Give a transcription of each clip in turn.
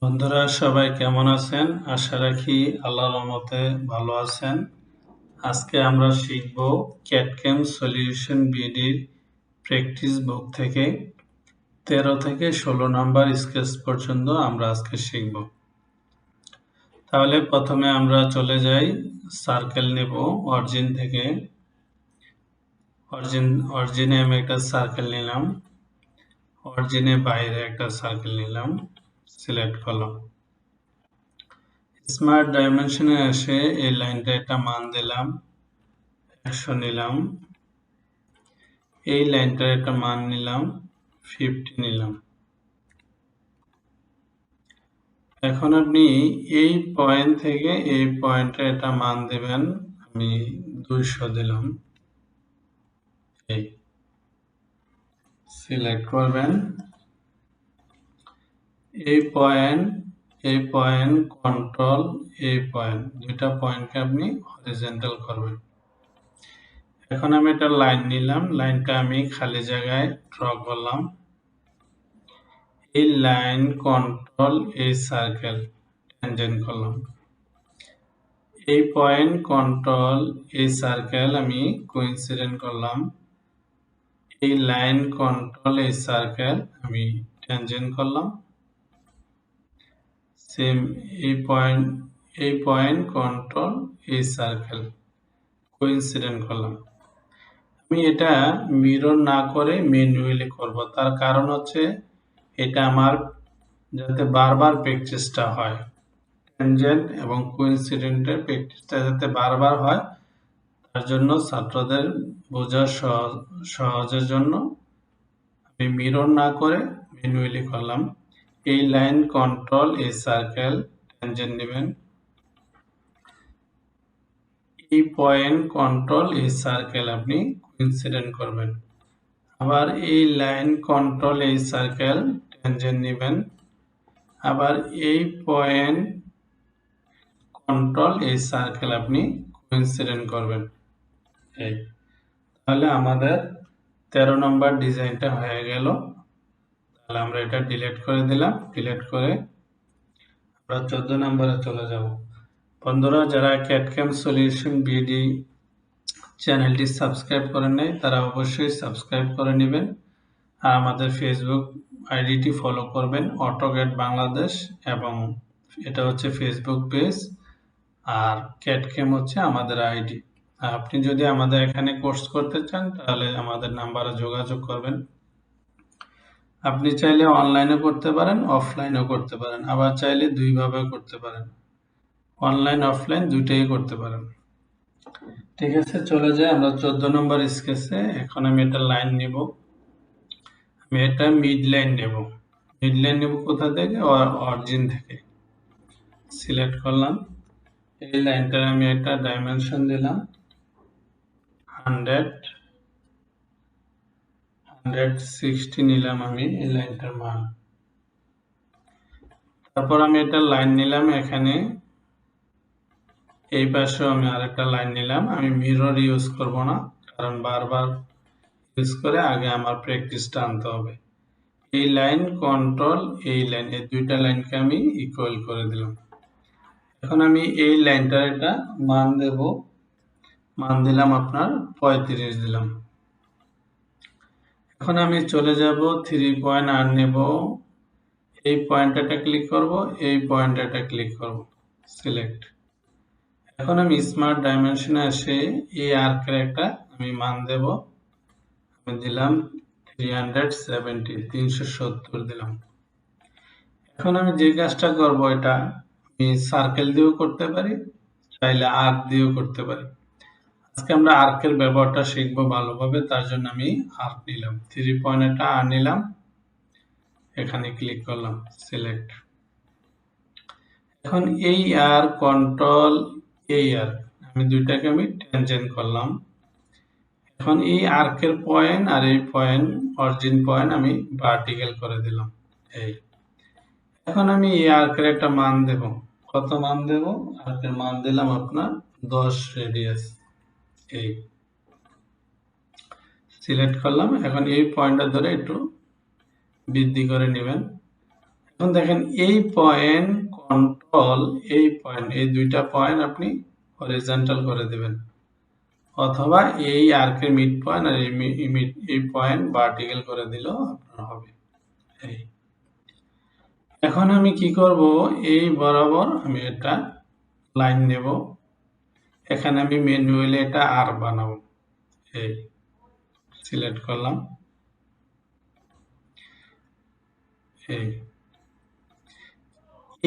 বন্ধুরা সবাই কেমন আছেন? আশা রাখি আল্লাহর রহমতে ভালো আছেন। আজকে আমরা শিখব ক্যাডকেম সলিউশন বিডির প্র্যাকটিস বুক থেকে 13 থেকে 16 নাম্বার স্কেচ পর্যন্ত আমরা আজকে শিখব। তাহলে প্রথমে আমরা চলে যাই, সার্কেল নেব অরিজিন থেকে। অরিজিনে আমি একটা সার্কেল নিলাম, অরিজিনের বাইরে একটা সার্কেল নিলাম, সিলেক্ট করলাম। স্মার্ট ডাইমেনশনে এসে এই লাইনটা একটা মান দিলাম, 100 নিলাম। এই লাইনটার একটা মান নিলাম, 50 নিলাম। এখন আপনি এই পয়েন্ট থেকে এই পয়েন্টে একটা মান দেবেন, আমি 200 দিলাম। এই সিলেক্ট করবেন। এই পয়েন্ট কন্ট্রোল, এই পয়েন্ট, দুইটা পয়েন্টকে আপনি হরিজন্টাল করবেন। এখন আমি একটা লাইন নিলাম, লাইনটা আমি খালি জায়গায় ড্র করলাম। এই লাইন কন্ট্রোল এই সার্কেল ট্যানজেন্ট করলাম। এই পয়েন্ট কন্ট্রোল এই সার্কেল আমি কোইন্সিডেন্ট করলাম। এই লাইন কন্ট্রোল এই সার্কেল আমি ট্যানজেন্ট করলাম। সেম এই পয়েন্ট কন্ট্রোল এই সার্কেল কোইন্সিডেন্ট করলাম। আমি এটা মিরর না করে ম্যানুয়ালি করব, তার কারণ হচ্ছে এটা আমার যাতে বারবার প্র্যাকটিসটা হয়, ট্যানজেন্ট এবং কোইন্সিডেন্টের প্র্যাকটিসটা যাতে বারবার হয়, তার জন্য ছাত্রদের বোঝার সহজের জন্য আমি মিরর না করে ম্যানুয়ালি করলাম। এই লাইন কন্ট্রোল এই সার্কেল ট্যানজেন্ট নেবেন। এই পয়েন্ট কন্ট্রোল এই সার্কেল আপনি কোইন্সিডেন্ট করবেন। আবার এই লাইন কন্ট্রোল এই সার্কেল ট্যানজেন্ট নেবেন। আবার এই পয়েন্ট কন্ট্রোল এই সার্কেল আপনি কোইন্সিডেন্ট করবেন। এই তাহলে আমাদের 13 নম্বর ডিজাইনটা হয়ে গেল। তাহলে আমরা এটা ডিলিট করে দিলাম। ডিলিট করে আমরা 14 নম্বরে চলে যাব। বন্ধুরা যারা ক্যাডকেম সলিউশন বিডি চ্যানেলটি সাবস্ক্রাইব করেন নাই, তারা অবশ্যই সাবস্ক্রাইব করে নেবেন। আর আমাদের ফেসবুক আইডিটি ফলো করবেন, অটোক্যাড বাংলাদেশ, এবং এটা হচ্ছে ফেসবুক পেজ, আর ক্যাডকেম হচ্ছে আমাদের আইডি। আপনি যদি আমাদের এখানে কোর্স করতে চান তাহলে আমাদের নাম্বারে যোগাযোগ করবেন। আপনি চাইলে অনলাইনে করতে পারেন, অফলাইনেও করতে পারেন, আবার চাইলে দুইভাবে করতে পারেন, অনলাইন অফলাইন দুইটাই করতে পারেন। ঠিক আছে, চলে যাই আমরা 14 নম্বর স্কেচে। এখন আমি একটা লাইন নেব, আমি এটা মিড লাইন নেব। মিড লাইন নেব কোথা থেকে? অরিজিন থেকে। সিলেক্ট করলাম। এই লাইনটার আমি একটা ডাইমেনশন দিলাম 100, 160 নিলাম আমি এই লাইনটার মান। তারপর আমি একটা লাইন নিলাম এখানে, এই পাশেও আমি আরেকটা লাইন নিলাম। আমি মিরর ইউজ করব না, কারণ বারবার ইউজ করে আগে আমার প্র্যাকটিসটা আনতে হবে। এই লাইন কন্ট্রোল এই লাইন, এই দুইটা লাইনকে আমি ইকুয়াল করে দিলাম। এখন আমি এই লাইনটার একটা মান দেব, মান দিলাম আপনার 35 দিলাম। এখন আমি চলে যাব 3 পয়েন্ট আর নেব, এই পয়েন্টটা ক্লিক করব, এই পয়েন্টটা ক্লিক করব, সিলেক্ট। এখন আমি স্মার্ট ডাইমেনশনে এসে এই আর্কের একটা আমি মান দেব, আমি দিলাম 370 দিলাম। এখন আমি যে কাজটা করব, এটা আমি সার্কেল দিয়েও করতে পারি, চাইলে আর্ক দিয়েও করতে পারি। আজকে আমরা আর্কের ব্যবহারটা শিখবো ভালোভাবে, তার জন্য আমি আর্ক নিলাম, 3 পয়েন্টটা আর নিলাম, এখানে ক্লিক করলাম, সিলেক্ট। এখন এই আর কন্ট্রোল এই আর, আমি দুইটাকে আমি ট্যানজেন্ট করলাম। এখন এই আর্কের পয়েন্ট আর এই পয়েন্ট অরিজিন পয়েন্ট আমি ভার্টিক্যাল করে দিলাম। এই এখন আমি এই আর্কের একটা মান দেব, কত মান দেব? আর্কের মান দিলাম আপনার 10 রেডিয়াস। এই সিলেক্ট করলাম। এখন এই পয়েন্টটা ধরে একটু বৃদ্ধি করে নেবেন। এখন দেখেন এই পয়েন্ট কন্ট্রোল এই পয়েন্ট, এই দুইটা পয়েন্ট আপনি হরিজন্টাল করে দেবেন, অথবা এই আর্কের মিড পয়েন্ট আর এই পয়েন্ট ভার্টিক্যাল করে দিলেও আপনার হবে। এই এখন আমি কি করব, এই বরাবর আমি একটা লাইন নেব, এখানে আমি ম্যানুয়ালি এটা আর বানাবো। এই সিলেক্ট করলাম,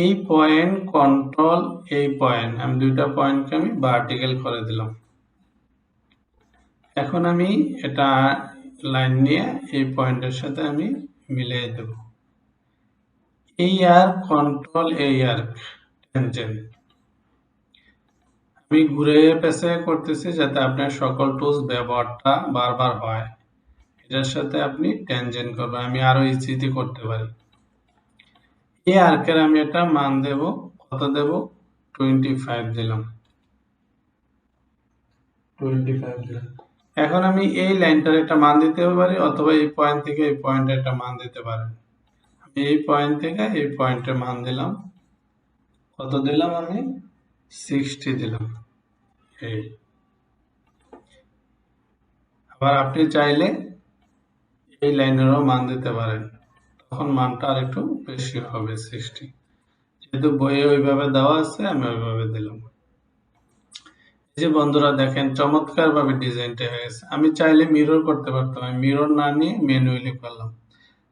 এই পয়েন্ট কন্ট্রোল এই পয়েন্ট, আমি দুইটা পয়েন্টকে আমি ভার্টিক্যাল করে দিলাম। এখন আমি এটা লাইন নিয়ে এই পয়েন্টের সাথে আমি মিলিয়ে দেব। এই আর্ক কন্ট্রোল এই আর্ক ট্যানজেন্ট, আমি ঘুরে পেছে করতেছি যাতে আপনার সকল টুলস ব্যবহারটা বারবার হয়। এটার সাথে আপনি ট্যানজেন্ট করবেন, আমি আরো ইজিতে করতে পারি। এই আর্কের আমি একটা মান দেব, কত দেব, 25 দিলাম, 25 দিলাম। এখন আমি এই লাইনটার একটা মান দিতে পারি, অথবা এই পয়েন্ট থেকে এই পয়েন্টের একটা মান দিতে পারেন। আমি এই পয়েন্ট থেকে এই পয়েন্টের মান দিলাম, কত দিলাম, আমি 60 দিলাম। এই আবার আপনি চাইলে এই লাইনেরও মান দিতে পারেন, তখন মানটা আর একটু বেশি হবে 60, যেহেতু বইয়ে ওইভাবে দেওয়া আছে আমি ওইভাবে দিলাম। এই যে বন্ধুরা দেখেন চমৎকার ভাবে ডিজাইনটা হয়ে গেছে। আমি চাইলে মিরর করতে পারতাম, আমি মিরর না নিয়ে ম্যানুয়ালি করলাম,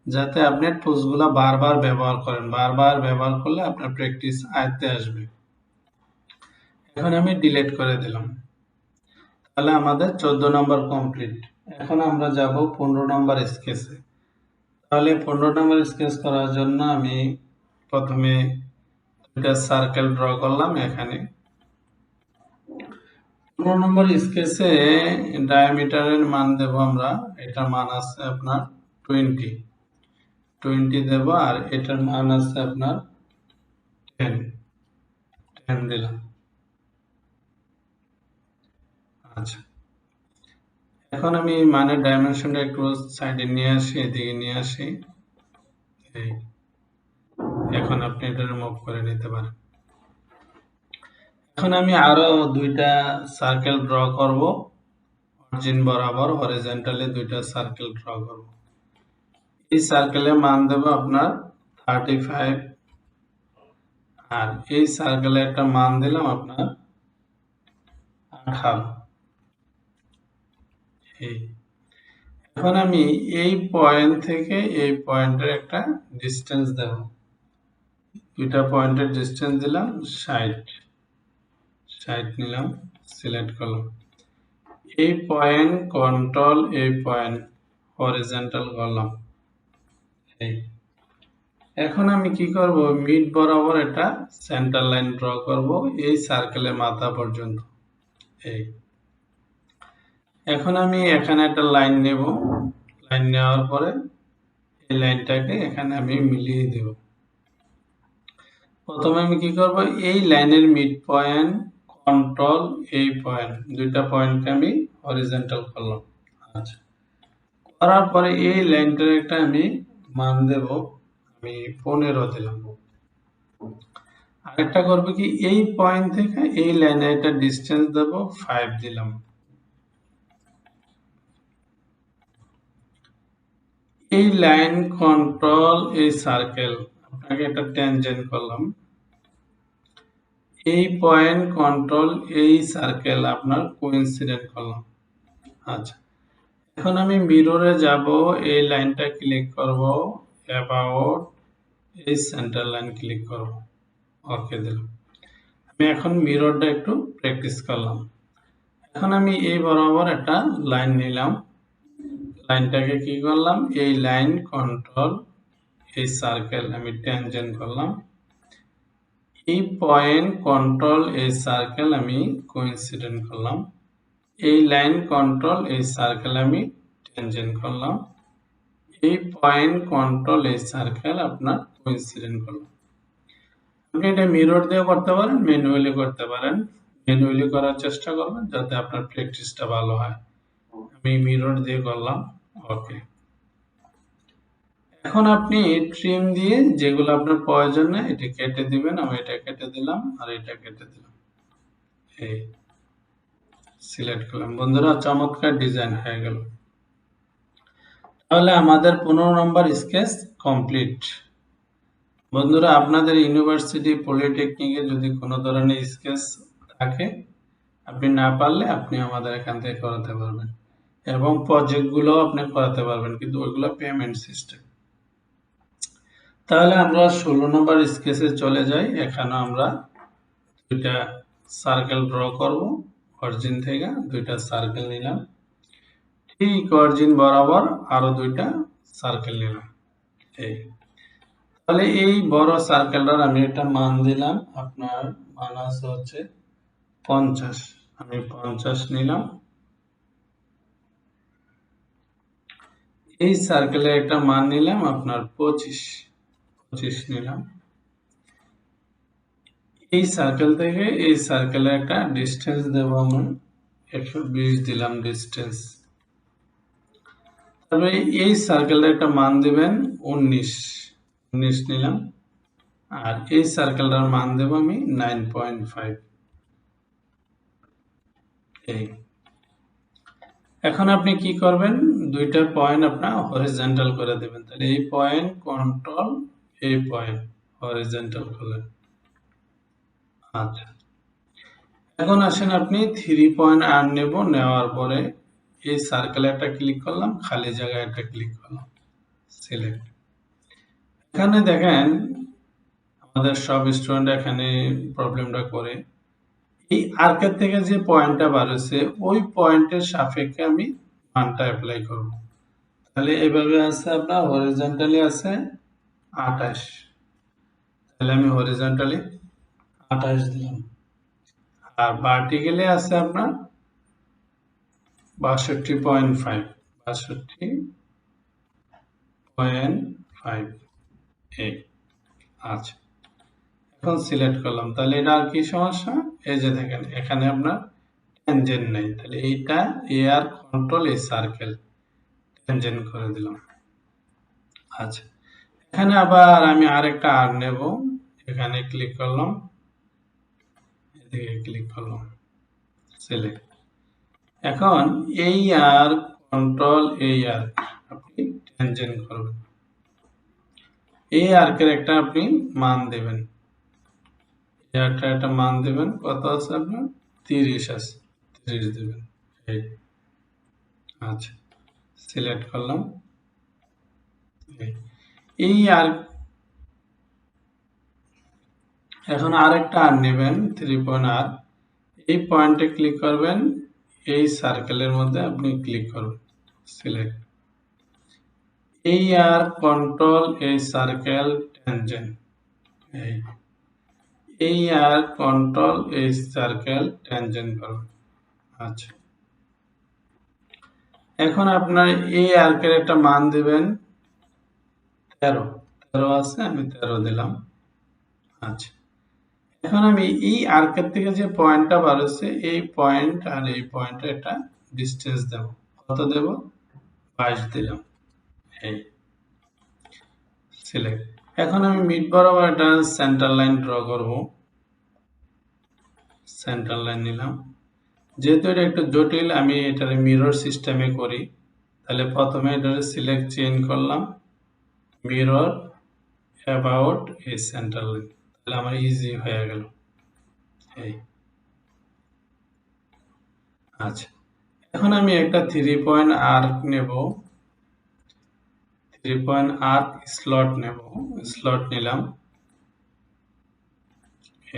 যাতে আপনি টুলস গুলা বারবার ব্যবহার করেন, বারবার ব্যবহার করলে আপনার প্র্যাকটিস আয়ত্তে আসবে। এখন আমি ডিলিট করে দিলাম, তাহলে আমাদের 14 নম্বর কমপ্লিট। এখন আমরা যাব 15 নম্বর স্কেচে। তাহলে 15 নম্বর স্কেচ করার জন্য আমি প্রথমে দুটা সার্কেল ড্র করলাম। এখানে 15 নম্বর স্কেচে ডায়ামিটারের মান দেব আমরা, এটার মান আছে আপনার 20 দেব, আর এটার মান আছে আপনার 10 দিলাম। আচ্ছা, এখন আমি মানের ডাইমেনশনটা একটু সাইডে নিয়ে আসি, এদিকে নিয়ে আসি। এই এখন আপনি এটা রিমুভ করে নিতে পারেন। এখন আমি আরো দুইটা সার্কেল ড্র করব, অরিজিন বরাবর হরিজন্টালি দুইটা সার্কেল ড্র করব। এই সার্কেলের মান দেব আপনার 35, আর এই সার্কেলের একটা মান দিলাম আপনার 18। এখন আমি এই পয়েন্ট থেকে এই পয়েন্টের একটা ডিস্টেন্স দেব, দুইটা পয়েন্টের ডিস্টেন্স দিলাম 60 নিলাম, সিলেক্ট করলাম। এই পয়েন্ট কন্ট্রোল এই পয়েন্ট হরিজন্টাল করলাম। এখন আমি কি করব, মিড বরাবর একটা সেন্টার লাইন ড্র করব এই সার্কেলের মাথা পর্যন্ত। এখন আমি এখানে একটা লাইন নেব, লাইন নেওয়ার পরে এই লাইনটাকে এখানে আমি মিলিয়ে দেব। প্রথমে আমি কি করব, এই লাইনের মিড পয়েন্ট কন্ট্রোল এই পয়েন্ট, দুইটা পয়েন্টকে আমি হরিজন্টাল করলাম। আচ্ছা, করার পরে এই লাইনটার একটা আমি মান দেব, আমি 15 দিলাম। আরেকটা করব কি, এই পয়েন্ট থেকে এই লাইনে একটা ডিসটেন্স দেব, 5 দিলাম। এই লাইন কন্ট্রোল এই সার্কেল, আপনাকে একটা ট্যানজেন্ট করলাম, এই পয়েন্ট কন্ট্রোল এই সার্কেল আপনার কোইন্সিডেন্ট করলাম। আচ্ছা, এখন আমি মিররে যাব, এই লাইনটা ক্লিক করব, অ্যাবাউট এই সেন্টার লাইন ক্লিক করব, ওকে দিলাম। আমি এখন মিররটা একটু প্র্যাকটিস করলাম। এখন আমি এই বরাবর একটা লাইন নিলাম, লাইনটাকে কি করলাম, এই লাইন কন্ট্রোল এই সার্কেল আমি ট্যানজেন্ট করলাম, এই পয়েন্ট কন্ট্রোল এই সার্কেল আমি কোইন্সিডেন্ট করলাম, এই লাইন কন্ট্রোল এই সার্কেল আমি ট্যানজেন্ট করলাম, এই পয়েন্ট কন্ট্রোল এই সার্কেল আপনার কোইন্সিডেন্ট করলাম। আপনি এটা মিরর দিয়ে করতে পারেন, ম্যানুয়ালি করতে পারেন, ম্যানুয়ালি করার চেষ্টা করবেন যাতে আপনার প্র্যাকটিসটা ভালো হয়। আমি মিরর দিয়ে করলাম, ওকে। এখন আপনি ট্রিম দিয়ে যেগুলো আপনার প্রয়োজন নেই এটা কেটে দিবেন। আমি এটা কেটে দিলাম আর এটা কেটে দিলাম। এই সিলেক্ট করলাম। বন্ধুরা, চমৎকার ডিজাইন হয়ে গেল। তাহলে আমাদের 15 নম্বর স্কেচ কমপ্লিট। বন্ধুরা, আপনাদের ইউনিভার্সিটি পলিটেকনিকে যদি কোনো ধরনের স্কেচ থাকে, আপনি না পারলে আপনি আমাদের এখান থেকে করাতে পারবেন এবং প্রজেক্টগুলো আপনি করাতে পারবেন, কিন্তু ওইগুলো পেমেন্ট সিস্টেম। তাহলে আমরা 16 নম্বর স্কেচে চলে যাই। এখানে আমরা দুইটা সার্কেল ড্র করব। অরিজিন থেকে দুইটা সার্কেল নিলাম, ঠিক অরিজিন বরাবর আরো দুইটা সার্কেল নিলাম। এই তাহলে এই বড় সার্কেলটার আমি একটা মান দিলাম। আপনার মান আছে হচ্ছে 50। আমি 50 নিলাম। এই সার্কেলের একটা মান নিলাম আপনার 25 নিলাম। এই সার্কেল থেকে এই সার্কেলের একটা ডিস্টেন্স দেব আমি 120 দিলাম ডিস্টেন্স। তারপরে এই সার্কেলের একটা মান দিবেন 19 নিলাম। আর এই সার্কেলটার মান দেব আমি 9.5। এই এখন আপনি কি করবেন, দুইটা পয়েন্ট আপনার হরিজন্টাল করে দেবেন। তাহলে এই পয়েন্ট কন্ট্রোল, এই পয়েন্ট হরিজন্টাল করলেন। আচ্ছা, এখন আসেন আপনি 3 পয়েন্ট আর নেব। নেওয়ার পরে এই সার্কেলে একটা ক্লিক করলাম, খালি জায়গায় একটা ক্লিক করলাম, সিলেক্ট। এখানে দেখেন আমাদের সব স্টুডেন্ট এখানে প্রবলেমটা করে, এই আর্কের থেকে যে পয়েন্টটা বার হয়েছে ওই পয়েন্টের সাপেক্ষে আমি মানটা অ্যাপ্লাই করব। তাহলে এইভাবে আছে আপনার হরিজন্টালি আছে 28। তাহলে আমি হরিজন্টালি 28 দিলাম। আর ভার্টিক্যালি আছে আপনার 62.5। 62.5। এই আচ্ছা, এখন সিলেক্ট করলাম। তাহলে এটা আর কি সমস্যা, এই যে দেখেন এখানে আপনার ট্যানজেন্ট নেই। তাহলে এইটা এআর কন্ট্রোল এই সার্কেল ট্যানজেন্ট করে দিলাম। আচ্ছা, এখানে আবার আমি আরেকটা আর নেব। এখানে ক্লিক করলাম, এদিকে ক্লিক করলাম, সিলেক্ট। এখন এই আর কন্ট্রোল এই আর আপনি ট্যানজেন্ট করবেন। এই আর্কের একটা আপনি মান দেবেন। এই আর্কটা একটা মান দেবেন। কত আছে আপনার? 30 আছে, 30 দেবেন। এই আচ্ছা, সিলেক্ট করলাম। এই আর এখন আরেকটা আর নেবেন 3 পয়েন্ট আর। এই পয়েন্টে ক্লিক করবেন, এই সার্কেলের মধ্যে আপনি ক্লিক করবেন, সিলেক্ট। এই আর কন্ট্রোল এই সার্কেল ট্যানজেন্ট। এই আর কন্ট্রোল এই সার্কেল ট্যানজেন্ট করবেন। আচ্ছা, এখন আপনার এই আর্কের একটা মান দিবেন 13 আছে, আমি 13 দিলাম। আচ্ছা, এখন আমি এই আর্কের থেকে যে পয়েন্টটা বার হচ্ছে এই পয়েন্ট আর এই পয়েন্টে একটা ডিস্টেন্স দেব। কত দেব? 22 দিলাম। এই সিলেক্ট। এখন আমি মিড বরাবর একটা সেন্টার লাইন ড্র করব। সেন্টার লাইন নিলাম। যেহেতু এটা একটু জটিল, আমি এটার মিরর সিস্টেমে করি। তাহলে প্রথমে এটার সিলেক্ট চেঞ্জ করলাম, মিরর অ্যাবাউট এই সেন্টার লাইন। তাহলে আমার ইজি হয়ে গেল। এই আচ্ছা, এখন আমি একটা 3 পয়েন্ট আর্ক নেব। 3 পয়েন্ট আর্ক স্লট নেব। স্লট নিলাম।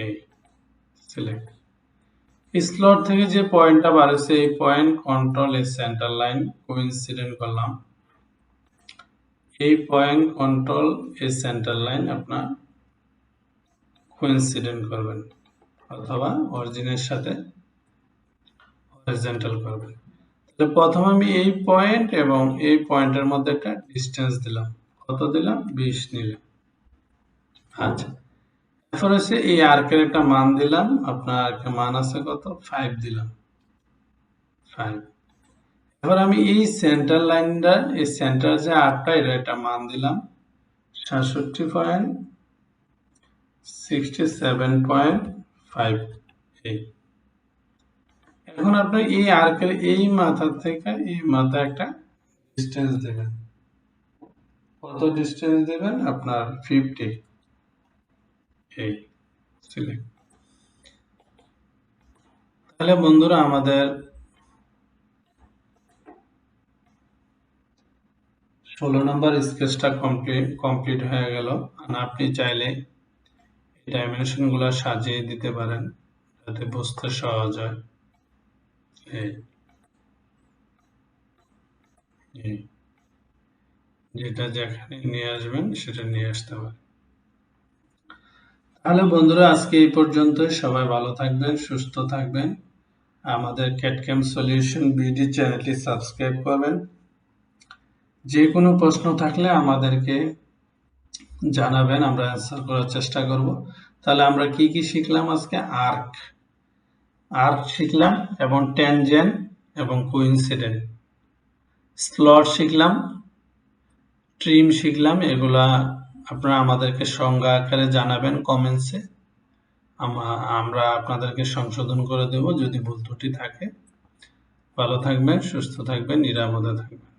এই সিলেক্ট। স্লট থেকে যে পয়েন্টটা বার হচ্ছে এই পয়েন্ট কন্ট্রোল এই সেন্টার লাইন কোইন্সিডেন্ট করলাম। এই পয়েন্ট কন্ট্রোল এই সেন্টার লাইন আপনার কোইন্সিডেন্ট করবেন অথবা অরিজিনের সাথে হরিজন্টাল করবেন। তো প্রথমে আমি এই পয়েন্ট এবং এই পয়েন্টের মধ্যে একটা ডিস্টেন্স দিলাম। কত দিলাম? 20 নিলাম। আচ্ছা, এরপর হচ্ছে এই আর্কের একটা মান দিলাম। আপনার আর্কের মান আছে কত? 5 দিলাম। 5। এবার আমি এই সেন্টার লাইনটা, এই সেন্টার যে আর্কটা, এটা একটা মান দিলাম। 67.5 এখন আপনি এই আর্কের এই মাথা থেকে এই মাথা একটা ডিস্টেন্স দেবেন। কত ডিস্টেন্স দেবেন? আপনার 50 এই সিলেক্ট। তাহলে বন্ধুরা আমাদের 16 নম্বর স্কেচটা কমপ্লিট হয়ে গেল। আর আপনি চাইলে ডাইমেনশন গুলো সাজিয়ে দিতে পারেন যাতে বুঝতে সহজ হয়। যেটা যেখানে নিয়ে আসবেন সেটা নিয়ে আসতে পারেন। তাহলে বন্ধুরা আজকে এই পর্যন্তই। সবাই ভালো থাকবেন, সুস্থ থাকবেন। আমাদের ক্যাডক্যাম সলিউশন বিডি চ্যানেলটি সাবস্ক্রাইব করবেন। যে কোনো প্রশ্ন থাকলে আমাদেরকে জানাবেন, আমরা অ্যান্সার করার চেষ্টা করব। তাহলে আমরা কি কি শিখলাম আজকে? আর্ক শিখলাম এবং ট্যানজেন্ট এবং কোইনসিডেন্ট। স্লট শিখলাম, ট্রিম শিখলাম। এগুলা আপনারা আমাদেরকে সংজ্ঞা আকারে জানাবেন কমেন্টসে। আমরা আপনাদেরকে সংশোধন করে দেব যদি ভুল ত্রুটি থাকে। ভালো থাকবেন, সুস্থ থাকবেন, নিরাপদে থাকবেন।